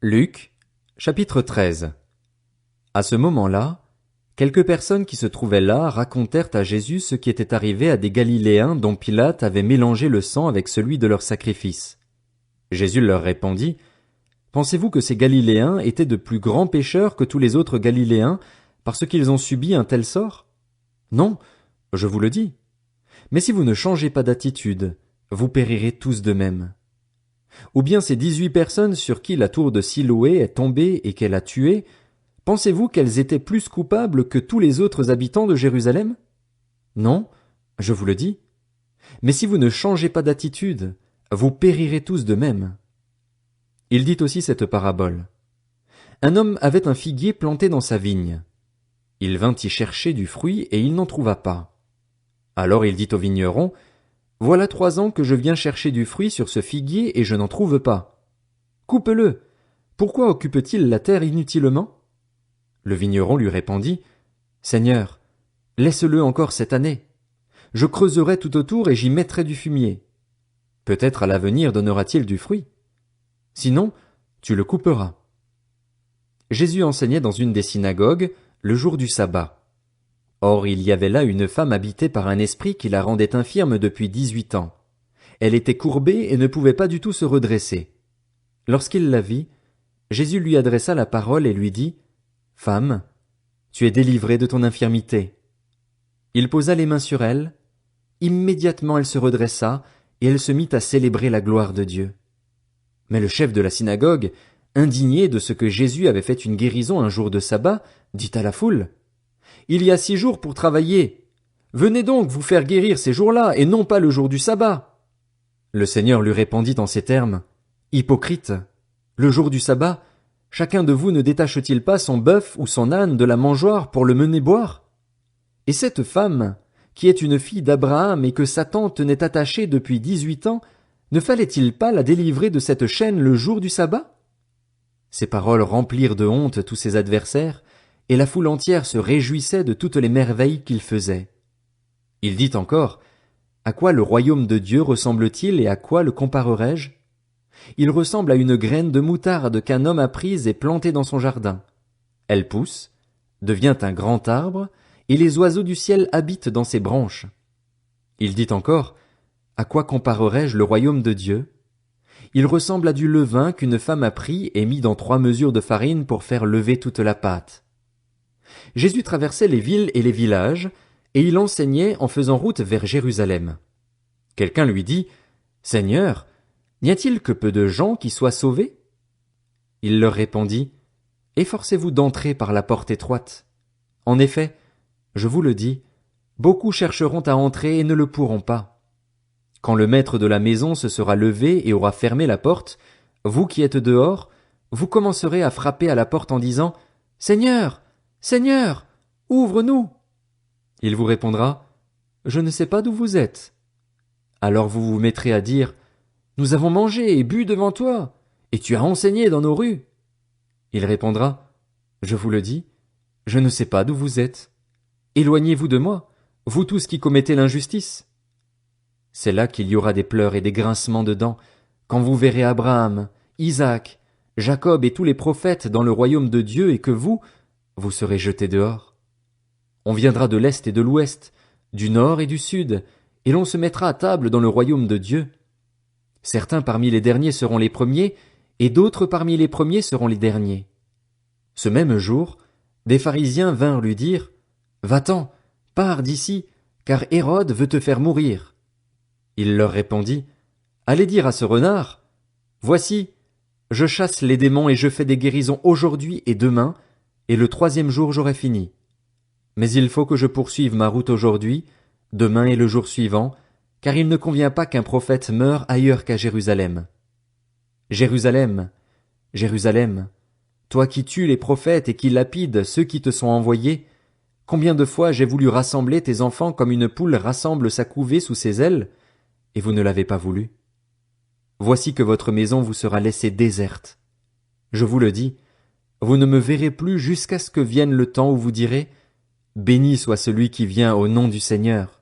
Luc, chapitre 13. À ce moment-là, quelques personnes qui se trouvaient là racontèrent à Jésus ce qui était arrivé à des Galiléens dont Pilate avait mélangé le sang avec celui de leur sacrifice. Jésus leur répondit, Pensez-vous que ces Galiléens étaient de plus grands pécheurs que tous les autres Galiléens parce qu'ils ont subi un tel sort? Non, je vous le dis. Mais si vous ne changez pas d'attitude, vous périrez tous de même. Ou bien ces 18 personnes sur qui la tour de Siloé est tombée et qu'elle a tuées, pensez-vous qu'elles étaient plus coupables que tous les autres habitants de Jérusalem? Non, je vous le dis. Mais si vous ne changez pas d'attitude, vous périrez tous de même. Il dit aussi cette parabole. Un homme avait un figuier planté dans sa vigne. Il vint y chercher du fruit et il n'en trouva pas. Alors il dit au vigneron, Voilà 3 ans que je viens chercher du fruit sur ce figuier et je n'en trouve pas. Coupe-le. Pourquoi occupe-t-il la terre inutilement? Le vigneron lui répondit, Seigneur, laisse-le encore cette année. Je creuserai tout autour et j'y mettrai du fumier. Peut-être à l'avenir donnera-t-il du fruit. Sinon, tu le couperas. Jésus enseignait dans une des synagogues, le jour du sabbat. Or il y avait là une femme habitée par un esprit qui la rendait infirme depuis 18 ans. Elle était courbée et ne pouvait pas du tout se redresser. Lorsqu'il la vit, Jésus lui adressa la parole et lui dit, Femme, tu es délivrée de ton infirmité. Il posa les mains sur elle. Immédiatement elle se redressa, et elle se mit à célébrer la gloire de Dieu. Mais le chef de la synagogue, indigné de ce que Jésus avait fait une guérison un jour de sabbat, dit à la foule, Il y a 6 jours pour travailler. Venez donc vous faire guérir ces jours-là, et non pas le jour du sabbat. Le Seigneur lui répondit en ces termes, Hypocrite, le jour du sabbat, chacun de vous ne détache-t-il pas son bœuf ou son âne de la mangeoire pour le mener boire? Et cette femme, qui est une fille d'Abraham et que Satan tenait attachée depuis 18 ans, ne fallait-il pas la délivrer de cette chaîne le jour du sabbat? Ces paroles remplirent de honte tous ses adversaires, et la foule entière se réjouissait de toutes les merveilles qu'il faisait. Il dit encore, À quoi le royaume de Dieu ressemble-t-il et à quoi le comparerai-je? Il ressemble à une graine de moutarde qu'un homme a prise et plantée dans son jardin. Elle pousse, devient un grand arbre, et les oiseaux du ciel habitent dans ses branches. Il dit encore, À quoi comparerai-je le royaume de Dieu? Il ressemble à du levain qu'une femme a pris et mis dans 3 mesures de farine pour faire lever toute la pâte. Jésus traversait les villes et les villages, et il enseignait en faisant route vers Jérusalem. Quelqu'un lui dit, Seigneur, n'y a-t-il que peu de gens qui soient sauvés? Il leur répondit, Efforcez-vous d'entrer par la porte étroite. En effet, je vous le dis, beaucoup chercheront à entrer et ne le pourront pas. Quand le maître de la maison se sera levé et aura fermé la porte, vous qui êtes dehors, vous commencerez à frapper à la porte en disant, Seigneur, Seigneur, ouvre-nous. Il vous répondra, Je ne sais pas d'où vous êtes. Alors vous vous mettrez à dire, Nous avons mangé et bu devant toi, et tu as enseigné dans nos rues. Il répondra, Je vous le dis, je ne sais pas d'où vous êtes. Éloignez-vous de moi, vous tous qui commettez l'injustice. C'est là qu'il y aura des pleurs et des grincements de dents, quand vous verrez Abraham, Isaac, Jacob et tous les prophètes dans le royaume de Dieu et que vous serez jetés dehors. On viendra de l'est et de l'ouest, du nord et du sud, et l'on se mettra à table dans le royaume de Dieu. Certains parmi les derniers seront les premiers, et d'autres parmi les premiers seront les derniers. Ce même jour, des pharisiens vinrent lui dire, Va-t'en, pars d'ici, car Hérode veut te faire mourir. Il leur répondit, Allez dire à ce renard, Voici, je chasse les démons et je fais des guérisons aujourd'hui et demain, et le 3e jour j'aurai fini. Mais il faut que je poursuive ma route aujourd'hui, demain et le jour suivant, car il ne convient pas qu'un prophète meure ailleurs qu'à Jérusalem. Jérusalem, Jérusalem, toi qui tues les prophètes et qui lapides ceux qui te sont envoyés, combien de fois j'ai voulu rassembler tes enfants comme une poule rassemble sa couvée sous ses ailes, et vous ne l'avez pas voulu. Voici que votre maison vous sera laissée déserte. Je vous le dis, vous ne me verrez plus jusqu'à ce que vienne le temps où vous direz, Béni soit celui qui vient au nom du Seigneur.